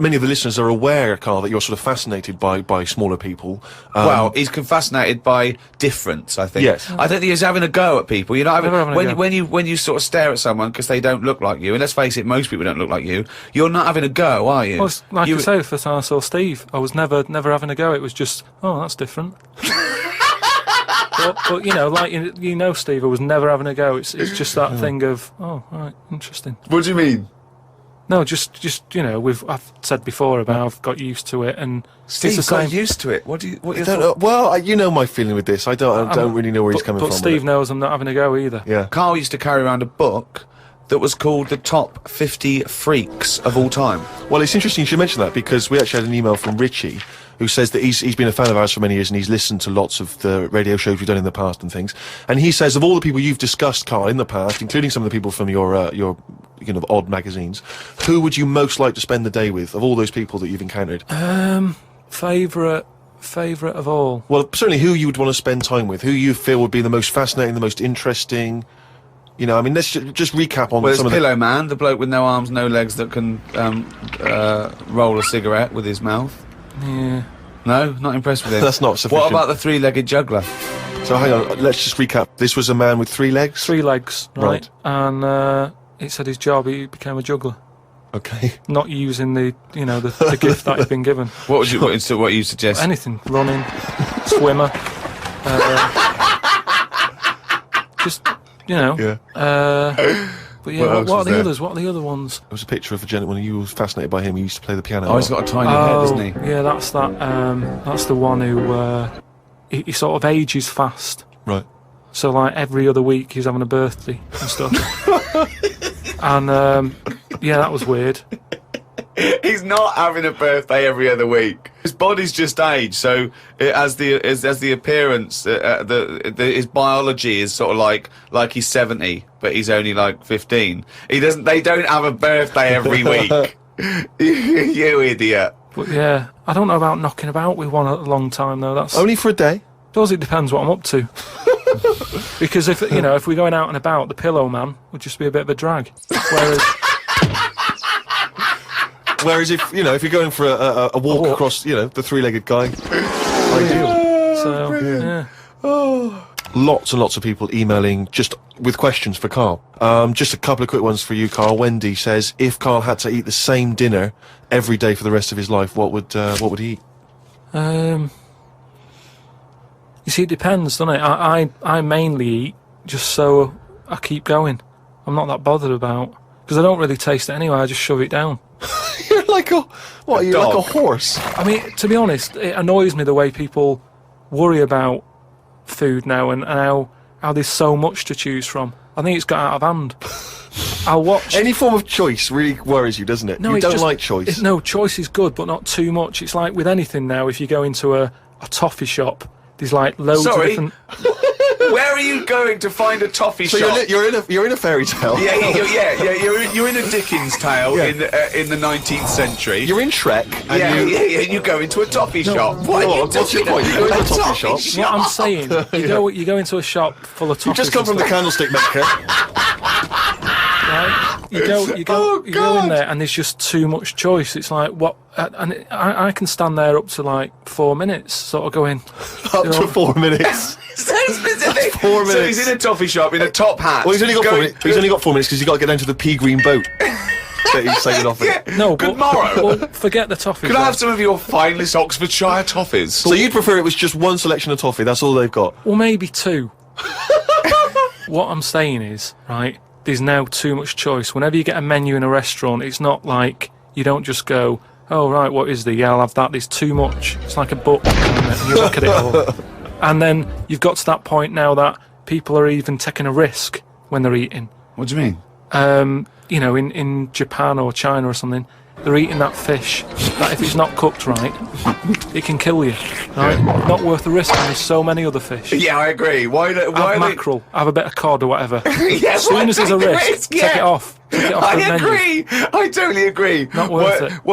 Many of the listeners are aware, Carl, that you're sort of fascinated by smaller people. Well, he's fascinated by difference, I think. Yes. I don't think he's having a go at people. You're not having, Never having a go. when you sort of stare at someone because they don't look like you, and let's face it, most people don't look like you. You're not having a go, are you? Well, like I say, the first time I saw Steve, I was never having a go. It was just, oh, that's different. but you know, like you know, Steve, I was never having a go. It's just that thing of, oh, right, interesting. What do you mean? No, just you know, I've said before about I've got used to it, and Steve it's the got same. used to it. What do you? I don't know. Well, you know my feeling with this. I don't really know where he's coming but from. Steve knows I'm not having a go either. Yeah. Carl used to carry around a book that was called the Top 50 Freaks of All Time. Well, it's interesting you should mention that, because we actually had an email from Richie who says that he's been a fan of ours for many years and he's listened to lots of the radio shows we've done in the past and things. And he says of all the people you've discussed, Carl, in the past, including some of the people from your you know, odd magazines, who would you most like to spend the day with of all those people that you've encountered? Favourite of all. Well, certainly who you would want to spend time with, who you feel would be the most fascinating, the most interesting. You know, I mean, let's just recap on some of the... Pillow Man, the bloke with no arms, no legs that can roll a cigarette with his mouth. Yeah. No, not impressed with him. That's not sufficient. What about the three-legged juggler? So hang on, let's just recap. This was a man with 3 legs? 3 legs, Right. And it said his job, he became a juggler. Okay. Not using the gift that he'd been given. What you suggest? Anything. Running, swimmer. Just, you know. Yeah. But yeah, what are the others? What are the other ones? There was a picture of a gentleman, you were fascinated by him, he used to play the piano. Oh, he's got a tiny head, doesn't he? Yeah, that's that. That's the one who he sort of ages fast. Right. So like every other week he's having a birthday and stuff. And yeah, that was weird. He's not having a birthday every other week. His body's just aged, so as the appearance, his biology is sort of like he's 70, but he's only like 15. They don't have a birthday every week. You idiot. But yeah, I don't know about knocking about with one at a long time though. That's Only for a day? Does it depends what I'm up to. Because if we're going out and about, the Pillow Man would just be a bit of a drag. Whereas if you're going for a walk across, the 3-legged guy, ideal. So yeah. Lots and lots of people emailing just with questions for Carl. Just a couple of quick ones for you, Carl. Wendy says, if Carl had to eat the same dinner every day for the rest of his life, what would he eat? You see, it depends, doesn't it? I mainly eat just so I keep going. I'm not that bothered about, because I don't really taste it anyway. I just shove it down. You're like like a horse? I mean, to be honest, it annoys me the way people worry about food now and how there's so much to choose from. I think it's got out of hand. I'll watch... Any form of choice really worries you, doesn't it? No, you don't like choice. No, choice is good, but not too much. It's like with anything now, if you go into a toffee shop, there's like loads of different... Where are you going to find a toffee shop? You're in a fairy tale. Yeah. You're in a Dickens tale in the 19th century. You're in Shrek. And you go into a toffee shop. What's your point? You go into a toffee shop. What I'm saying, you go into a shop full of toffees. You've just come from the candlestick maker. Right? You go in there and there's just too much choice. It's like what, and I can stand there up to like 4 minutes, sort of going up to 4 minutes. So specific. 4 minutes. So he's in a toffee shop in a top hat. Well, he's only got 4 minutes. He's only got 4 minutes because he's got to get down to the pea green boat that he's sailing off in. No, good morrow. Well, forget the toffees. Could I have some of your finest Oxfordshire toffees? So you'd prefer it was just one selection of toffee? That's all they've got? Well, maybe 2. What I'm saying is, right, there's now too much choice. Whenever you get a menu in a restaurant, it's not like you don't just go, oh, right, what is there? Yeah, I'll have that. There's too much. It's like a book, and you look at it all. And then you've got to that point now that people are even taking a risk when they're eating. What do you mean? In Japan or China or something, they're eating that fish that if it's not cooked right, it can kill you. Right? Not worth the risk. And there's so many other fish. Yeah, I agree. Why have mackerel, have a bit of cod or whatever. Yeah, as soon as there's a risk, take it off. Take it off I the agree. menu. I totally agree. Not worth it.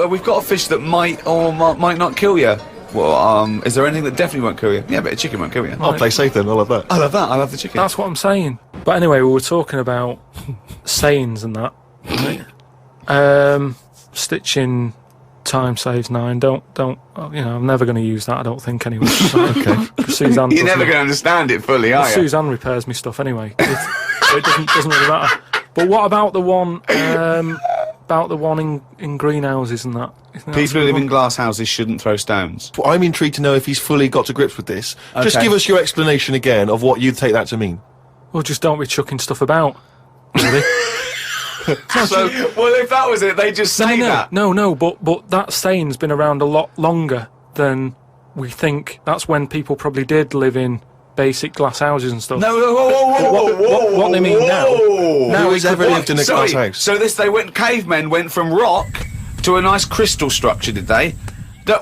We've got a fish that might or might not kill you. Well, is there anything that definitely won't kill you? Yeah, but a chicken won't kill you. I'll play safe then, I'll have that. I love that, I love the chicken. That's what I'm saying. But anyway, we were talking about sayings and that. Right? Stitching time saves 9. Don't. I'm never going to use that. I don't think anyway. Okay. Suzanne. You're never going to understand it fully, are you? Suzanne repairs me stuff anyway. So it doesn't really matter. But what about the one? About the one in greenhouses and that? People who live in glass houses shouldn't throw stones. Well, I'm intrigued to know if he's fully got to grips with this. Just Okay. give us your explanation again of what you'd take that to mean. Well, just don't be chucking stuff about. Really? So, well, if that was it, they just say that. No, but that saying's been around a lot longer than we think. That's when people probably did live in basic glass houses and stuff. No, whoa, What they mean now? Who has ever lived in a glass house? So cavemen went from rock to a nice crystal structure, did they?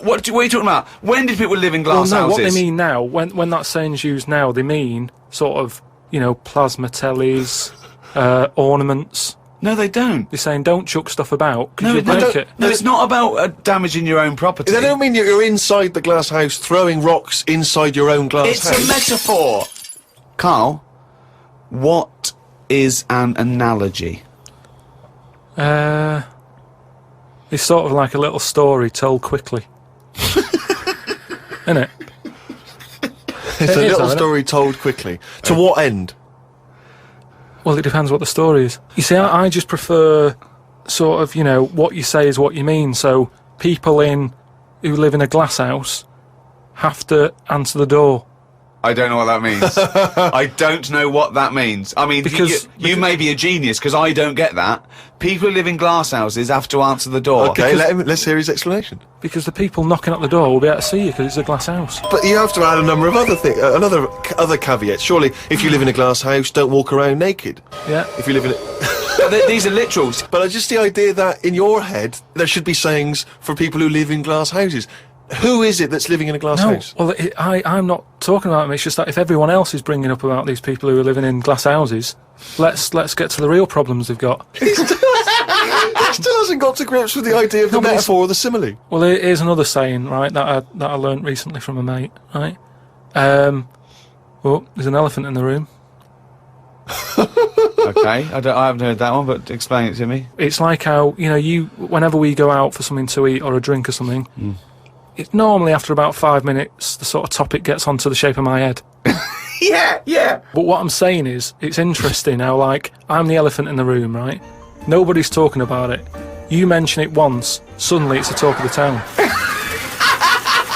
What are you talking about? When did people live in glass houses? What they mean now, when that saying's used now, they mean sort of, plasma tellies, ornaments. No, they don't. They're saying don't chuck stuff about because you'll break it. No, it's not about damaging your own property. They don't mean that you're inside the glass house throwing rocks inside your own glass house. It's a metaphor. Carl, what is an analogy? It's sort of like a little story told quickly. Isn't it? It's a It is, little though, story told quickly. To what end? Well, it depends what the story is. You see, I just prefer sort of, what you say is what you mean. So people who live in a glass house have to answer the door. I don't know what that means. I don't know what that means. I mean, Because you may be a genius, because I don't get that. People who live in glass houses have to answer the door. Okay, let's hear his explanation. Because the people knocking at the door will be able to see you because it's a glass house. But you have to add a number of other things, other caveats. Surely, if you live in a glass house, don't walk around naked. Yeah. If you live in it. These are literals. But just the idea that in your head there should be sayings for people who live in glass houses. Who is it that's living in a glass house? Well, I'm not talking about them. It's just that if everyone else is bringing up about these people who are living in glass houses, let's get to the real problems they've got. He still hasn't got to grips with the idea of the but metaphor or the simile. Well, here's another saying, right, that I learnt recently from a mate, right? There's an elephant in the room. Okay, I haven't heard that one, but explain it to me. It's like how, whenever we go out for something to eat or a drink or something, it's normally after about 5 minutes, the sort of topic gets onto the shape of my head. Yeah. But what I'm saying is, it's interesting how, like, I'm the elephant in the room, right? Nobody's talking about it. You mention it once, suddenly it's the talk of the town.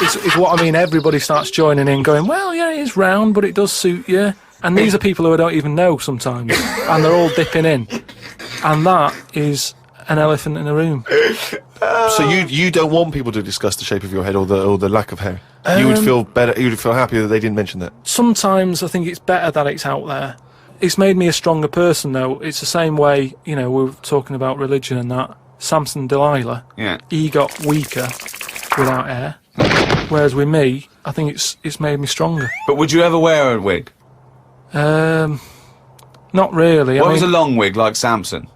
It's what I mean. Everybody starts joining in, going, well, yeah, it is round, but it does suit you. And these are people who I don't even know sometimes, and they're all dipping in. And that is an elephant in the room. So you don't want people to discuss the shape of your head or the lack of hair. You would feel better. You would feel happy that they didn't mention that. Sometimes I think it's better that it's out there. It's made me a stronger person, though. It's the same way, we were talking about religion and that. Samson Delilah, Yeah. he got weaker without hair. Whereas with me, I think it's made me stronger. But would you ever wear a wig? Not really. What was a long wig like Samson?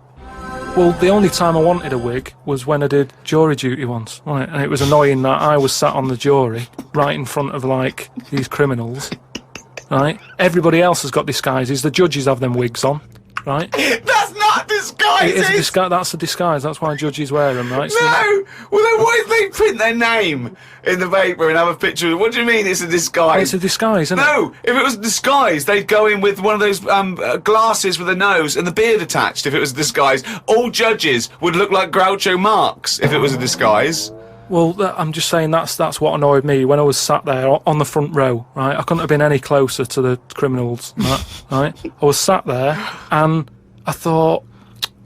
Well, the only time I wanted a wig was when I did jury duty once, right? And it was annoying that I was sat on the jury right in front of, like, these criminals, right? Everybody else has got disguises. The judges have them wigs on, right? That's not disguise. It is a disguise. That's a disguise. That's why judges wear them, right? So No. Well, then why did they print their name in the paper and have a picture? What do you mean it's a disguise? it's a disguise, isn't it? No, if it was a disguise, they'd go in with one of those glasses with a nose and the beard attached. If it was a disguise, all judges would look like Groucho Marx. If it was a disguise. Well, I'm just saying that's what annoyed me when I was sat there on the front row, right? I couldn't have been any closer to the criminals, and that, right? I was sat there and I thought,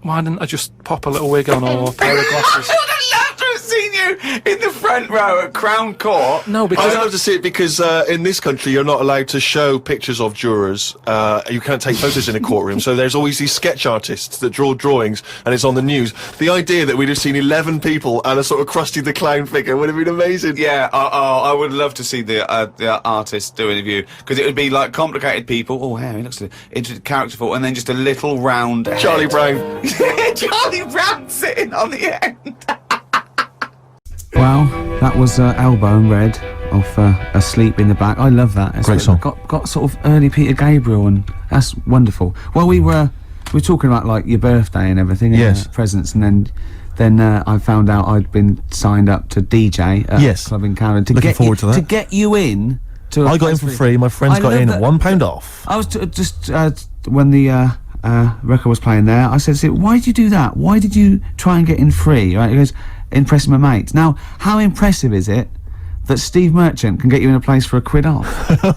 why didn't I just pop a little wig on or a pair of glasses? I would have loved to have seen you in the front row at Crown Court. No, I'd because love to see it because in this country you're not allowed to show pictures of jurors. You can't take photos in a courtroom, so there's always these sketch artists that draw drawings, and it's on the news. The idea that we'd have seen 11 people and a sort of Krusty the Clown figure would have been amazing. Yeah, I would love to see the artist do an interview, because it would be like complicated people. Oh, hey, he looks into characterful, and then just a little round head. Charlie Brown. Charlie Brown sitting on the end. Well, that was Elbow and Red off Asleep in the Back. I love that. It's Great song. Got sort of early Peter Gabriel, and that's wonderful. Well, we were talking about like your birthday and everything, Yes. and presents, and then then I found out I'd been signed up to DJ at Yes. a club in Camden to Looking get forward to that. to get you in. To I got in for free. My friends I got love in that. £1 off. I was just when the record was playing there, I said, "Why did you do that? Why did you try and get in free?" Right? He goes, "Impressing my mates." Now, how impressive is it that Steve Merchant can get you in a place for £1 off?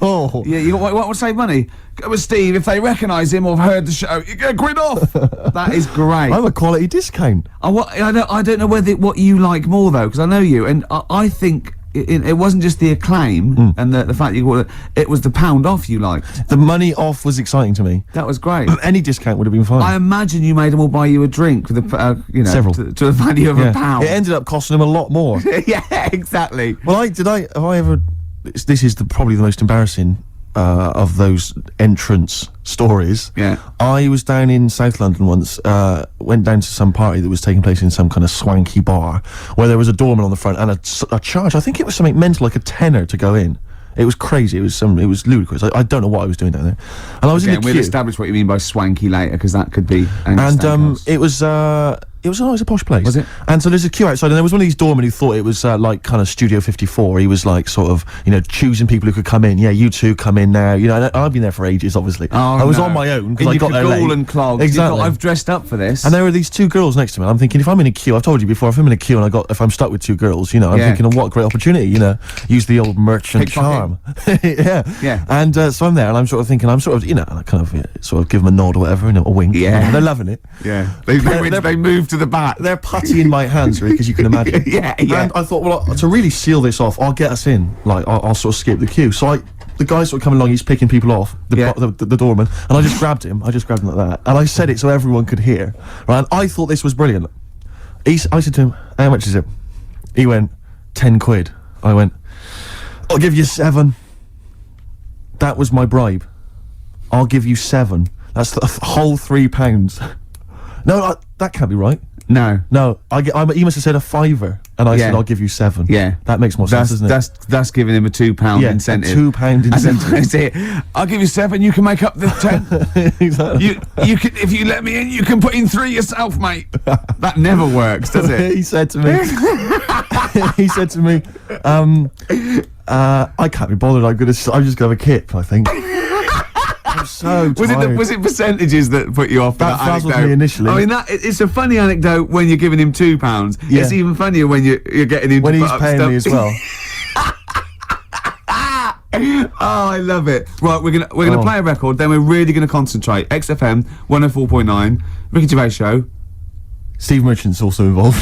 Oh. Yeah, you what would save money? Go with Steve. If they recognise him or have heard the show, you get £1 off. That is great. I'm a quality discount. I don't know what you like more though, because I know you, and I think it wasn't just the acclaim and the fact it was the £1 off you liked. The money off was exciting to me. That was great. Any discount would have been fine. I imagine you made them all buy you a drink with a Several. to the value of £1. It ended up costing them a lot more. Yeah, exactly. Well, have I ever? This is probably the most embarrassing of those entrance stories. Yeah. I was down in South London once. Went down to some party that was taking place in some kind of swanky bar, where there was a doorman on the front and a charge. I think it was something mental, like £10 to go in. It was crazy. It was ludicrous. I don't know what I was doing down there. And I was in the We'll queue. establish what you mean by swanky later, because that could be. And it was a posh place. Was it? And so there's a queue outside, and there was one of these doormen who thought it was like kind of Studio 54. He was like sort of, choosing people who could come in. Yeah, you two come in now. And I've been there for ages, obviously. Oh, I was no. on my own And because I you got could there late. gall and clog. You Exactly. thought, I've dressed up for this. And there were these two girls next to me. And I'm thinking, if I'm in a queue, I've told you before, if I'm in a queue and if I'm stuck with two girls, I'm Yeah. thinking, oh, what a great opportunity, use the old merchant charm. Pickpocket. Yeah. Yeah. And so I'm there, and I'm sort of thinking, I kind of sort of give them a nod or whatever, a wink. Yeah. They're loving it. Yeah. They moved to the back. They're puttying my hands, really, because you can imagine. Yeah. And I thought, well, to really seal this off, I'll get us in. Like, I'll sort of skip the queue. So the guy sort of coming along, he's picking people off, the doorman, and I just grabbed him. I just grabbed him like that. And I said it so everyone could hear. Right? And I thought this was brilliant. I said to him, how much is it? He went, £10. I went, I'll give you 7. That was my bribe. I'll give you 7. That's the whole £3. No, that can't be right. No. No, he must have said a £5, and I said I'll give you 7. Yeah. That makes more sense, doesn't it? That's giving him a £2 incentive. a £2 incentive. That's it. I'll give you 7. You can make up the 10. Exactly. You can, if you let me in, you can put in 3 yourself, mate. That never works, does it? He said to me. He said to me, I can't be bothered. I'm just gonna have a kip, I think. I'm so tired. Was it percentages that put you off? That frazzled anecdote? me initially. I mean, it's a funny anecdote when you're giving him £2. Yeah. It's even funnier when you're getting him When to he's put up paying stuff. me as well. Oh, I love it. Right, we're gonna play a record. Then we're really gonna concentrate. XFM 104.9, Ricky Gervais Show. Steve Merchant's also involved.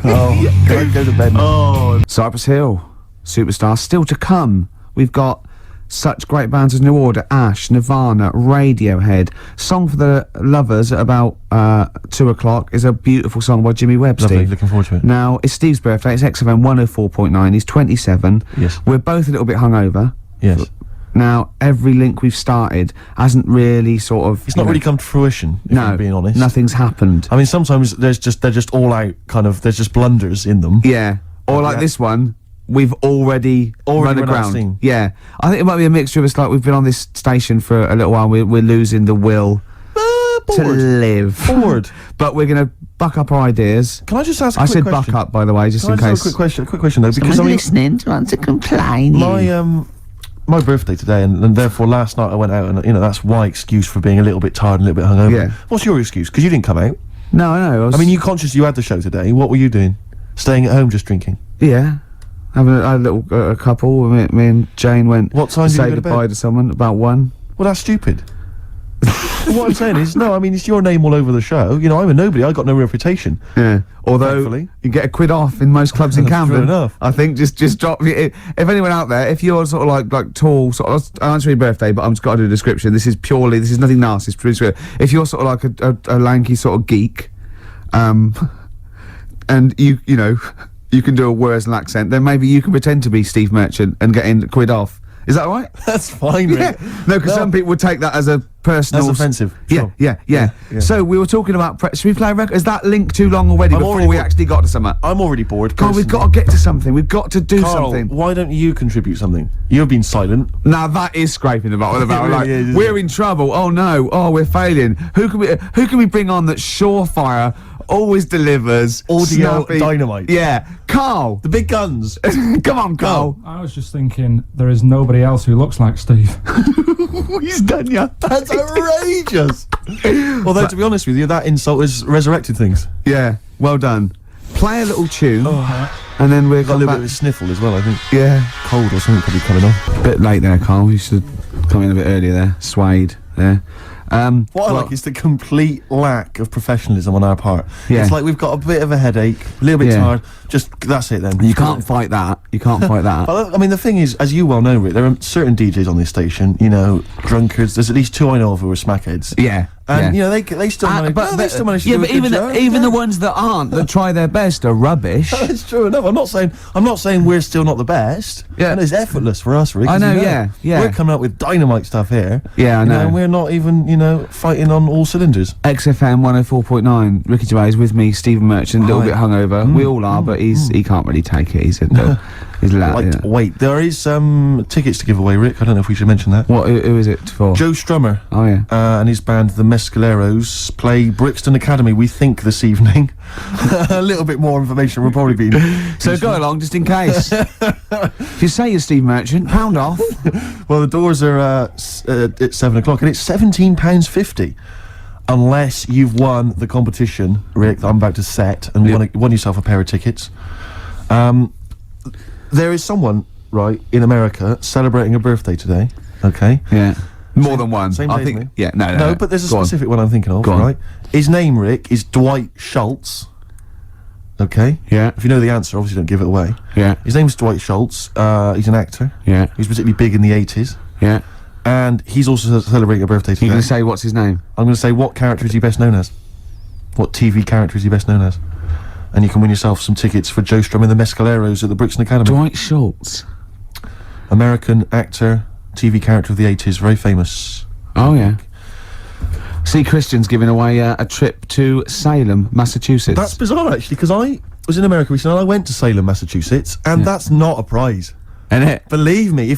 Oh, go to bed now. Oh, Cypress Hill, Superstar, still to come. We've got such great bands as New Order, Ash, Nirvana, Radiohead. Song for the Lovers at about 2 o'clock is a beautiful song by Jimmy Webb. Lovely, Steve, looking forward to it. Now it's Steve's birthday. It's XFM 104.9. He's 27. Yes. We're both a little bit hungover. Yes. Now every link we've started hasn't really sort of. It's not really come to fruition, if I'm being honest. Nothing's happened. I mean, sometimes they're just all out, there's just blunders in them. Yeah. Or like this one, we've already run run out of aground. steam. Yeah. I think it might be a mixture of us, like we've been on this station for a little while, we're losing the will to Bored. live. Bored. But we're going to buck up our ideas. Can I just ask a I quick said question? buck up, by the way, just Can in I just case. ask a quick question though, because I mean, listening wants to complain. my birthday today, and therefore last night I went out, and that's my excuse for being a little bit tired and a little bit hungover. Yeah. What's your excuse? Because you didn't come out. No, I know. I mean, you conscious you had the show today. What were you doing? Staying at home, just drinking. Yeah. Having a little couple. Me and Jane went What time to did you say go to goodbye bed? to someone about 1. Well, that's stupid. What I'm saying is, no, I mean, it's your name all over the show. I'm a nobody. I got no reputation. Yeah. Although Thankfully. you get £1 off in most clubs in That's Camden. true enough. I think just drop. If anyone out there, if you're sort of like tall, sort of, I'll answer your birthday, but I'm just got to do a description. This is nothing nasty. It's pretty. If you're sort of like a lanky sort of geek, and you can do a Worsley accent, then maybe you can pretend to be Steve Merchant and get in £1 off. Is that all right? That's fine, Yeah. Rick. No, because some people would take that as a personal. That's offensive. Yeah, Sure. yeah. So we were talking about. Should we play a record? Is that link too long already I'm before already we bored. actually got to something? I'm already bored. God, we've got to get to something. We've got to do Carl, something. why don't you contribute something? You've been silent. Now that is scraping the bottom of the barrel. really Like, is, isn't we're it? in trouble. Oh no. Oh, we're failing. Who can we bring on that's surefire always delivers. Audio snappy. dynamite. Yeah. Carl. The big guns. Come on, Carl. I was just thinking, there is nobody else who looks like Steve. He's done ya. That's outrageous. Although, to be honest with you, that insult has resurrected things. Yeah, well done. Play a little tune, and then we're Got a going little bit back. of a sniffle as well, I think. Yeah. Cold or something probably coming on. Bit late there, Carl. You should come in a bit earlier there. Swayed there. What I like is the complete lack of professionalism on our part. Yeah. It's like we've got a bit of a headache, a little bit Yeah. tired, just, that's it then. You can't fight that. You can't fight that. Well, I mean, the thing is, as you well know, Rick, there are certain DJs on this station, you know, drunkards. There's at least 2 I know of who are smackheads. Yeah. And, yeah. you know, they still manage, they still manage to do a but good even job. even Yeah. the ones that aren't, that try their best, are rubbish. It's true enough. I'm not saying we're still not the best. Yeah. And it's effortless for us, Rick. I as know, you yeah. We're coming up with dynamite stuff here. Yeah, I You know. and we're not even, you know, fighting on all cylinders. XFM 104.9. Ricky Gervais with me, Stephen Merchant, a little Hi. bit hungover. We all are, but he can't really take it. He's loud. Like, wait, there is tickets to give away, Rick. I don't know if we should mention that. What? Who is it for? Joe Strummer Oh yeah. and his band, the Mescaleros, play Brixton Academy, we think, this evening. A little bit more information will probably be... So go along, just in case. If you say you're Steve Merchant, pound off. Well, the doors are at 7 o'clock, and it's £17.50. Unless you've won the competition, Rick, that I'm about to set, and won yourself a pair of tickets. There is someone, right, in America celebrating a birthday today, okay? Yeah. More than one. Same I day as think. me. Yeah. No. No, but there's a Go on. specific one I'm thinking of, Go on. right? His name, Rick, is Dwight Schultz. Okay? Yeah. If you know the answer, obviously don't give it away. Yeah. His name's Dwight Schultz. He's an actor. Yeah. He was particularly big in the 80s. Yeah. And he's also celebrating a birthday today. You're gonna say what's his name? I'm going to say, what character is he best known as? What TV character is he best known as? And you can win yourself some tickets for Joe Strum and the Mescaleros at the Brixton Academy. Dwight Schultz. American actor, TV character of the 80s, very famous. Oh yeah. See, Christian's giving away a trip to Salem, Massachusetts. That's bizarre, actually, because I was in America recently and I went to Salem, Massachusetts, and that's not a prize. Isn't it? Believe me,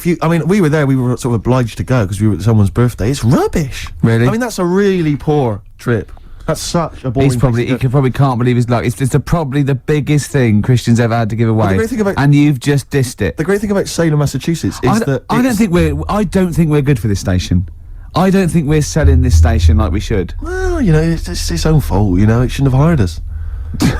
we were there, we were sort of obliged to go because we were at someone's birthday. It's rubbish. Really? I mean, that's a really poor trip. That's such a boring He probably can't believe his luck. It's probably the biggest thing Christian's ever had to give away. great thing about- and you've just dissed it. The great thing about Salem, Massachusetts is that I don't think we're good for this station. I don't think we're selling this station like we should. well, you know, it's its own fault, you know, it shouldn't have hired us.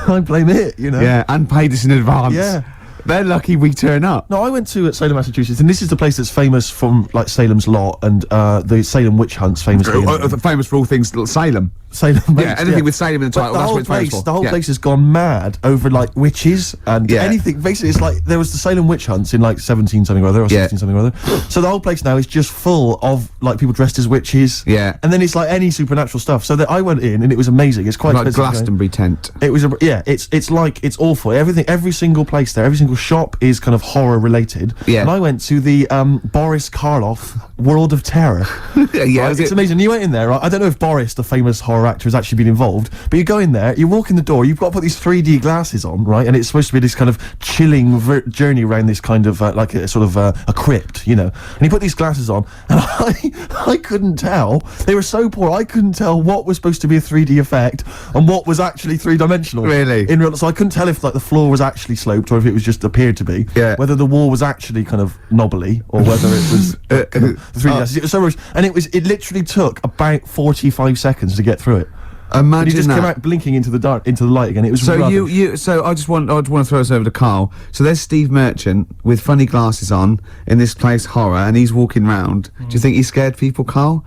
I blame it, you know. Yeah, and paid us in advance. Yeah. They're lucky we turn up. No, I went to Salem, Massachusetts, and this is the place that's famous from, like, Salem's Lot and the Salem witch hunts, famously. Famous for all things Salem. Salem. Yeah, anything with Salem in the title, But that's what it's famous for. the whole Yeah. place has gone mad over, like, witches and Yeah. anything. Basically, it's like there was the Salem witch hunts in, like, 17 something or other, or Yeah. 16 something or other. So the whole place now is just full of, like, people dressed as witches. Yeah. And then it's like any supernatural stuff. So that I went in and it was amazing. It's quite Like expensive going. Glastonbury tent. It was it's awful. Every single place there, every single shop is kind of horror related. Yeah. And I went to the Boris Karloff World of Terror. Yeah, Right, was it's it- amazing. You went in there, right? I don't know if Boris, the famous horror actor, has actually been involved, but you go in there, you walk in the door, you've got to put these 3D glasses on, right? And it's supposed to be this kind of chilling journey around this kind of like a sort of a crypt, you know. And you put these glasses on, and I couldn't tell. They were so poor, I couldn't tell what was supposed to be a 3D effect and what was actually three-dimensional. Really? In real, so I couldn't tell if, like, the floor was actually sloped or if it was just appeared to be. Yeah. Whether the wall was actually kind of knobbly or whether it was kind of 3D glasses. It was so rubbish. And it literally took about 45 seconds to get through it. And Imagine you just that. came out blinking into the light again. It was So rubbish. so I want to throw us over to Carl. So there's Steve Merchant with funny glasses on in this place horror, and he's walking round. Do you think he scared people, Carl?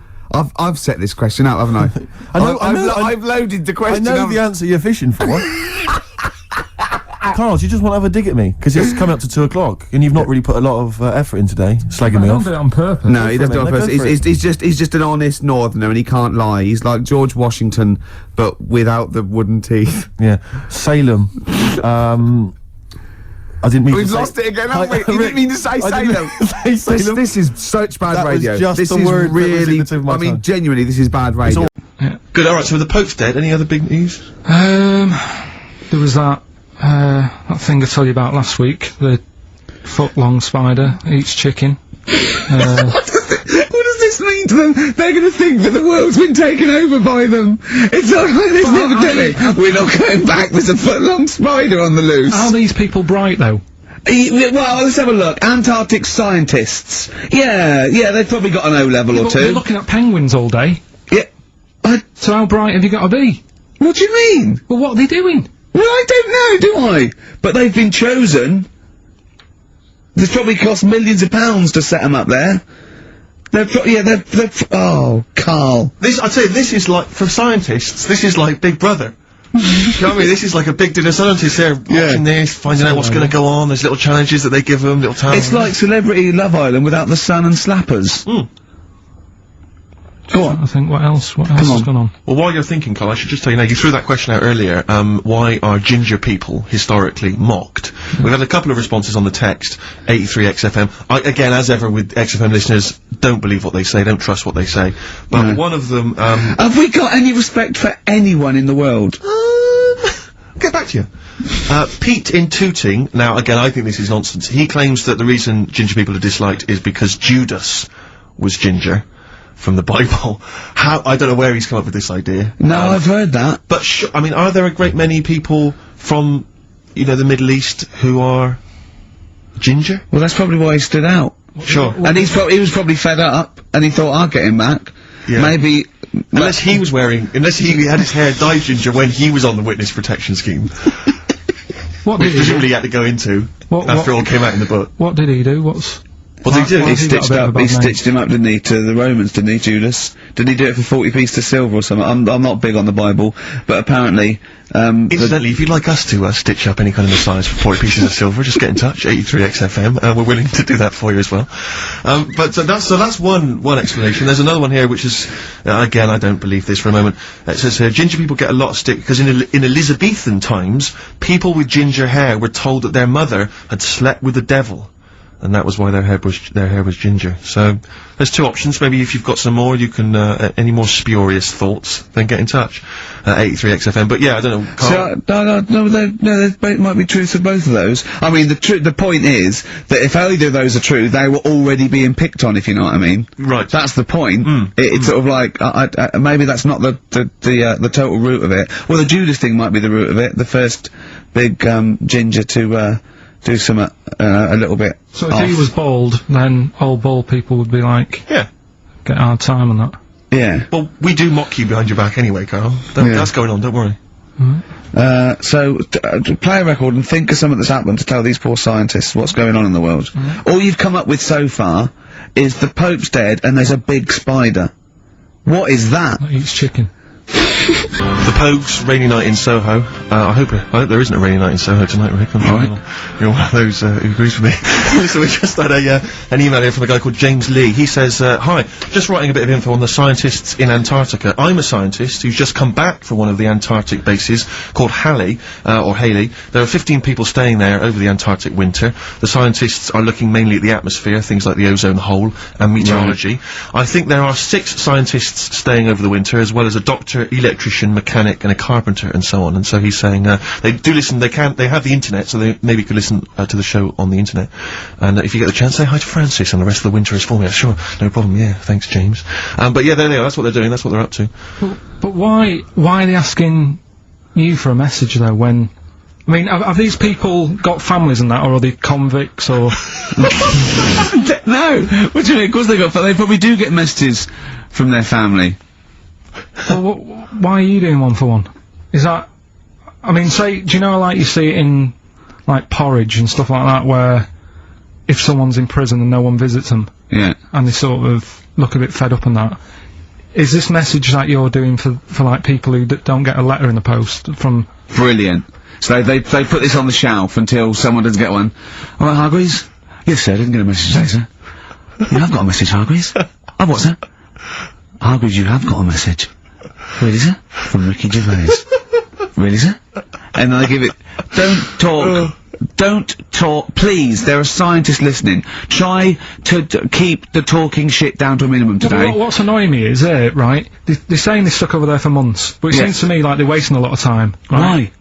I've set this question out, haven't I? I've loaded the I question. know the answer you're fishing for. Carl, do you just want to have a dig at me? Because it's coming up to 2 o'clock, and you've not really put a lot of effort in today, slagging me off. do it on purpose. No, he doesn't do it on Go for purpose. it. He's just an honest northerner, and he can't lie. He's like George Washington, but without the wooden teeth. Yeah, Salem. I didn't mean. We've to say- lost it again, haven't we? Rick, You didn't mean to say I didn't Salem. mean to say Salem. This is such bad That was radio. just this the is word that was in really. the tip of my I mean, tongue. genuinely, this is bad radio. Good. All right. So the Pope's dead. Any other big news? There was that thing I told you about last week, the foot-long spider eats chicken. What does this this mean to them? They're going to think that the world's been taken over by them. It's not like this never did it. We're not going back. There's a foot-long spider on the loose. Are these people bright, though? Well, let's have a look. Antarctic scientists. Yeah, they've probably got an O-level or But two. we're looking at penguins all day. Yeah. So how bright have you got to be? What do you mean? Well, what are they doing? Well, I don't know, do I? But they've been chosen. It's probably cost millions of pounds to set them up there. Oh, Carl. I'd say this is like, for scientists, this is like Big Brother. Do you know what I mean? This is like a big dinner. Scientists, they're watching this, finding out what's going to go on. There's little challenges that they give them, little tasks. It's like Celebrity Love Island without the sun and slappers. Go on. I think what else has gone on? Well, while you're thinking, Carl, I should just tell you now, you threw that question out earlier, why are ginger people historically mocked? We've had a couple of responses on the text, 83XFM. Again, as ever with XFM listeners, don't believe what they say, don't trust what they say. But one of them, have we got any respect for anyone in the world? Get back to you. Pete in Tooting, now again, I think this is nonsense. He claims that the reason ginger people are disliked is because Judas was ginger. From the Bible. I don't know where he's come up with this idea. No, I've heard that. But I mean, are there a great many people from, the Middle East who are ginger? Well, that's probably why he stood out. Sure. And he was probably fed up, and he thought, I'll get him back. Yeah. Maybe... Unless he had his hair dyed ginger when he was on the witness protection scheme. What Which did he presumably do? he had to go into, after it all came out in the book. What did he do? What did he do? He stitched him up, didn't he, to the Romans, didn't he, Judas? Didn't he do it for 40 pieces of silver or something? I'm not big on the Bible, but apparently, Incidentally, if you'd like us to, stitch up any kind of messiahs for 40 pieces of silver, just get in touch, 83XFM, we're willing to do that for you as well. That's one explanation. There's another one here which is, again, I don't believe this for a moment. It says here, ginger people get a lot of stick, because in Elizabethan times, people with ginger hair were told that their mother had slept with the devil. And that was why their hair was ginger. So, there's two options. Maybe if you've got some more, you can, any more spurious thoughts, then get in touch. 83XFM. But yeah, I don't know. So, there might be truth to both of those. I mean, the point is that if either of those are true, they were already being picked on, if you know what I mean. Right. That's the point. It's sort of like, maybe that's not the total root of it. Well, the Judas thing might be the root of it. The first big, ginger to, do something, a little bit So if off. he was bald, then all bald people would be like, Yeah. get a hard time on that. Yeah. Well, we do mock you behind your back anyway, Carl. That's going on, don't worry. So, play a record and think of something that's happened to tell these poor scientists what's going on in the world. All you've come up with so far is the Pope's dead and there's a big spider. What is that? That eats chicken. The Pogues, rainy night in Soho. I hope there isn't a rainy night in Soho tonight, Rick. You're one of those who agrees with me. So we just had an email here from a guy called James Lee. He says, hi, just writing a bit of info on the scientists in Antarctica. I'm a scientist who's just come back from one of the Antarctic bases called Halley, or Haley. There are 15 people staying there over the Antarctic winter. The scientists are looking mainly at the atmosphere, things like the ozone hole, and meteorology. I think there are 6 scientists staying over the winter, as well as a doctor, electrician, mechanic, and a carpenter, and so on. And so he's saying, they do listen, they have the internet, so they maybe could listen to the show on the internet. And if you get the chance, say hi to Francis, and the rest of the winter is for me. Sure, no problem, yeah, thanks, James. But yeah, there they are, that's what they're doing, that's what they're up to. But why are they asking you for a message, though, when... I mean, have these people got families and that, or are they convicts, or... No! What do you mean? Of course they probably do get messages from their family. Well, why are you doing one for one? Is that... I mean, say, do you know, like, you see it in, like, Porridge and stuff like that, where if someone's in prison and no one visits them, yeah, and they sort of look a bit fed up and that, is this message that you're doing for like, people who don't get a letter in the post from... Brilliant. So they put this on the shelf until someone doesn't get one. All right, Hargreaves? Yes, sir, I didn't get a message today, sir. Yeah, I've got a message, Hargreaves. Oh, what, sir? Hargreaves, you have got a message. Really, sir? From Ricky Gervais. Really, sir? And then they give it... Don't talk, please, there are scientists listening. Try to keep the talking shit down to a minimum today. What's annoying me is, right, they're saying they're stuck over there for months, but it seems to me like they're wasting a lot of time. Right? Why?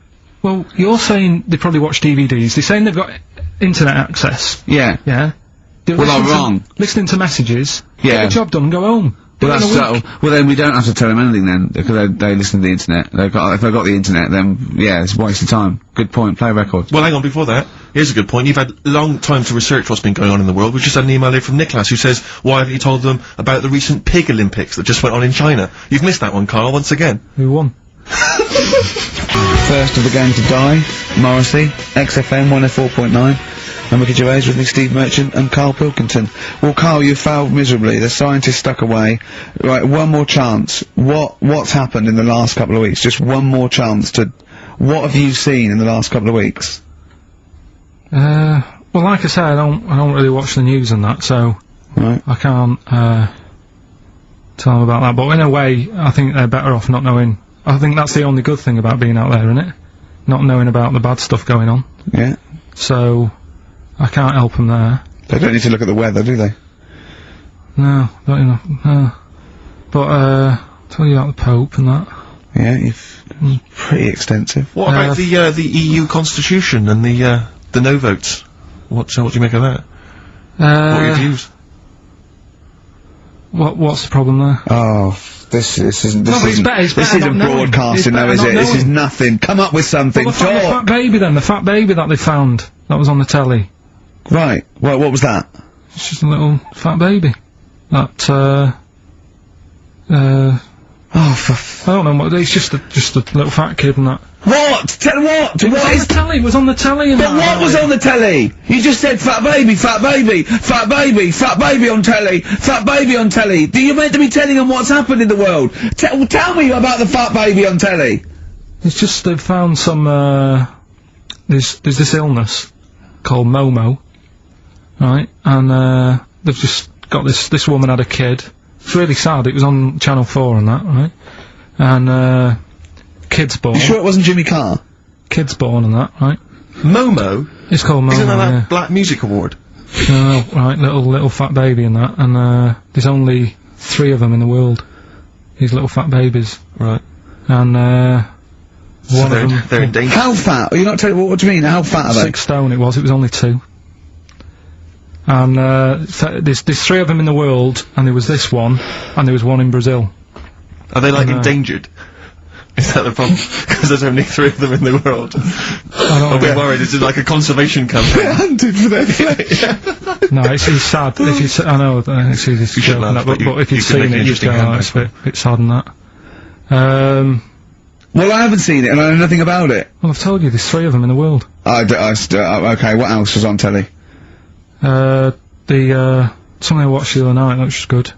Well, you're saying they probably watch DVDs, they're saying they've got internet access. Yeah. Yeah? They're Well, I'm listening to- wrong. Listening to messages, Yeah. get the job done and go home. Well, Within that's a week. well, then we don't have to tell them anything then, because they listen to the internet. If they've got the internet, then, yeah, it's a waste of time. Good point, play records. Well, hang on, before that, here's a good point. You've had long time to research what's been going on in the world. We've just had an email here from Nicholas who says, why haven't you told them about the recent Pig Olympics that just went on in China? You've missed that one, Carl, once again. Who won? First of the game to die, Morrissey, XFM 104.9. And Ricky Gervais with me, Steve Merchant and Karl Pilkington. Well, Karl, you failed miserably. The scientist stuck away. Right, one more chance. What's happened in the last couple of weeks? Just one more chance to... What have you seen in the last couple of weeks? Well, like I say, I don't really watch the news and that, so Right. I can't tell them about that. But in a way, I think they're better off not knowing. I think that's the only good thing about being out there, isn't it? Not knowing about the bad stuff going on. Yeah. So I can't help them there. They don't need to look at the weather, do they? No, don't you know? No. But tell you about the Pope and that. Yeah, pretty extensive. What about the EU constitution and the no votes? What do you make of that? What are your views? What's the problem there? Oh, this isn't No, but it's better this isn't not knowing. broadcasting It's though, better is not it? This is knowing. nothing. Come up with something. Well, the fat baby then, the fat baby that they found, that was on the telly. Right. What was that? It's just a little fat baby. That, Oh, for I don't know what, it's just a little fat kid and that. what? Tell what? It was on the telly, it was on the telly and But that. what was on the telly? You just said fat baby, fat baby, fat baby, fat baby on telly, fat baby on telly. Do you meant to be telling them what's happened in the world? Tell me about the fat baby on telly. It's just they've found some, there's this illness called Momo, right? And, they've just got this woman had a kid. It's really sad, it was on Channel 4 and that, right? And, kid's born. You sure it wasn't Jimmy Carr? Kid's born and that, right? Momo? It's called Momo, Isn't that yeah. that Black Music Award? No, right, little fat baby and that, and there's only 3 of them in the world. These little fat babies. Right. And So one of them, they're in danger. How fat? Are you not telling what do you mean? How fat are they? 6 stone it was only 2. And there's 3 of them in the world, and there was this one, and there was one in Brazil. Are they like No. endangered? Is that the problem? Because there's only 3 of them in the world. I Are don't we know. worried? Is it like a conservation campaign? Hunted for their flesh. No, it's sad. If you, I know, it's easy to You should joke laugh, and that, but but if you you've can make seen an it, you'd interesting go, oh, handbag it's a bit sad and that. Well, I haven't seen it, and I know nothing about it. Well, I've told you, there's 3 of them in the world. Okay, what else was on telly? Something I watched the other night, that was good.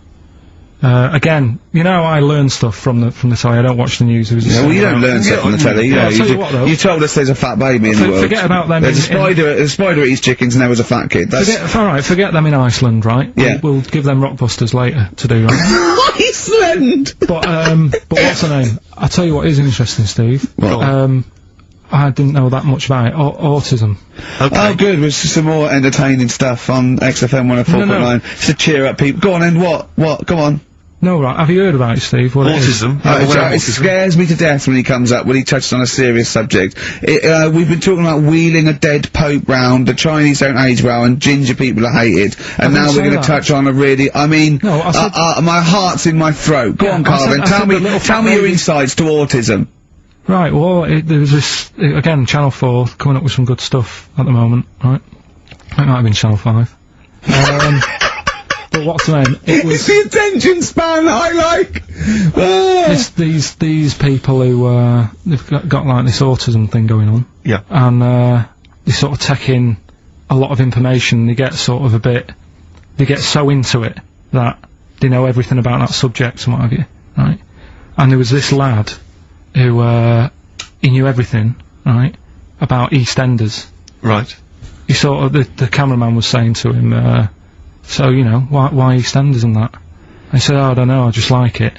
Again, you know how I learn stuff from the telly, I don't watch the news. It was just Yeah, well, you something don't else. learn stuff on the telly. Yeah, I'll you, tell you what, though. you told us there's a fat baby in the world. Forget about them There's a spider eats chickens, and there was a fat kid. That's Alright, forget them in Iceland, right? Yeah. We'll give them Rockbusters later to do, right? Iceland. But what's the name? I'll tell you what is interesting, Steve. What? I didn't know that much about it. Autism. Okay. Oh, good. There's some more entertaining stuff on XFM 104.9. No. Just to cheer up people. Go on, and what? Come on. No, right. Have you heard about it, Steve? What it is? Autism. It Autism. scares me to death when he comes up, when he touches on a serious subject. We've been talking about wheeling a dead pope round, the Chinese don't age well, and ginger people are hated, and now didn't we're say going to that. touch on a really, I mean, No, I said- my heart's in my throat. Go Yeah, on, I Carl, said- then I tell said me, the little tell fat me your baby- insights to autism. Right, well, there was this, again, Channel 4, coming up with some good stuff at the moment, right? It might have been Channel 5. But what's the name? It was the attention span that I like. Ah. these people who, they've got like this autism thing going on. Yeah. And, they sort of take in a lot of information, they get sort of they get so into it that they know everything about that subject and what have you, right? And there was this lad who, he knew everything, right, about EastEnders. Right. He sort of, the cameraman was saying to him, so, you know, why EastEnders and that? And he said, oh, I don't know, I just like it.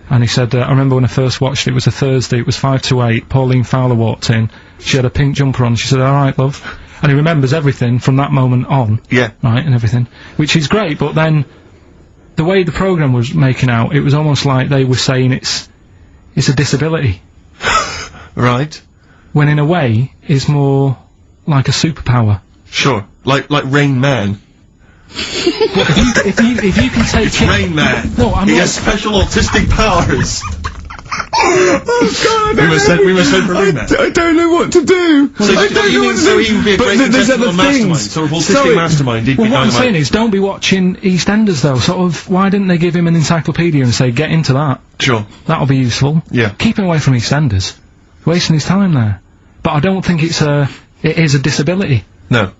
And he said, I remember when I first watched it, it was a Thursday, it was 5 to 8, Pauline Fowler walked in, she had a pink jumper on, she said, alright, love. And he remembers everything from that moment on. Yeah. Right, and everything. Which is great, but then, the way the programme was making out, it was almost like they were saying it's a disability. Right. When in a way, it's more like a superpower. Sure. Like Rain Man. If you can take it, Rain Man. No, I'm he not. has special autistic powers. Oh God! We must send for Rain Man. I don't know what to do. So I don't know what to do. he would be a But great there's contestant other on Mastermind. things. Sort of autistic Sorry. Mastermind. He'd Well, be what I'm dynamite. saying is, don't be watching EastEnders though. Sort of, why didn't they give him an encyclopedia and say, get into that? Sure. That'll be useful. Yeah. Keep him away from EastEnders. Wasting his time there. But I don't think it is a disability. No.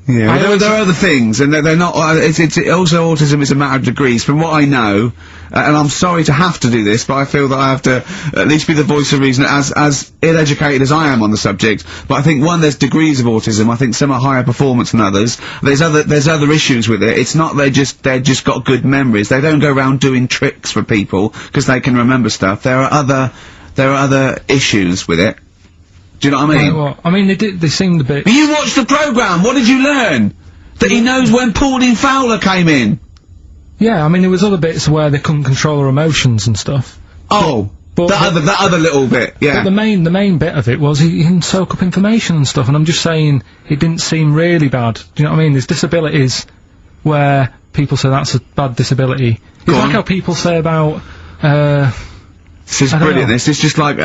Yeah, there are other things, and they're not. It's also autism is a matter of degrees. From what I know, and I'm sorry to have to do this, but I feel that I have to at least be the voice of reason, as ill-educated as I am on the subject. But I think there's degrees of autism. I think some are higher performance than others. There's other issues with it. It's not they're just got good memories. They don't go around doing tricks for people because they can remember stuff. There are other issues with it. Do you know what I mean? Right, well, I mean, they seemed a bit... You watched the programme, what did you learn? That he knows when Pauline Fowler came in? Yeah, I mean, there was other bits where they couldn't control their emotions and stuff. Oh, that other little bit, yeah. But the main bit of it was he can soak up information and stuff, and I'm just saying, it didn't seem really bad. Do you know what I mean? There's disabilities where people say that's a bad disability. It's like how people say about, This is brilliant. This is just like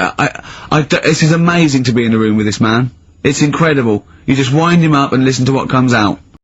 this is amazing to be in a room with this man. It's incredible. You just wind him up and listen to what comes out.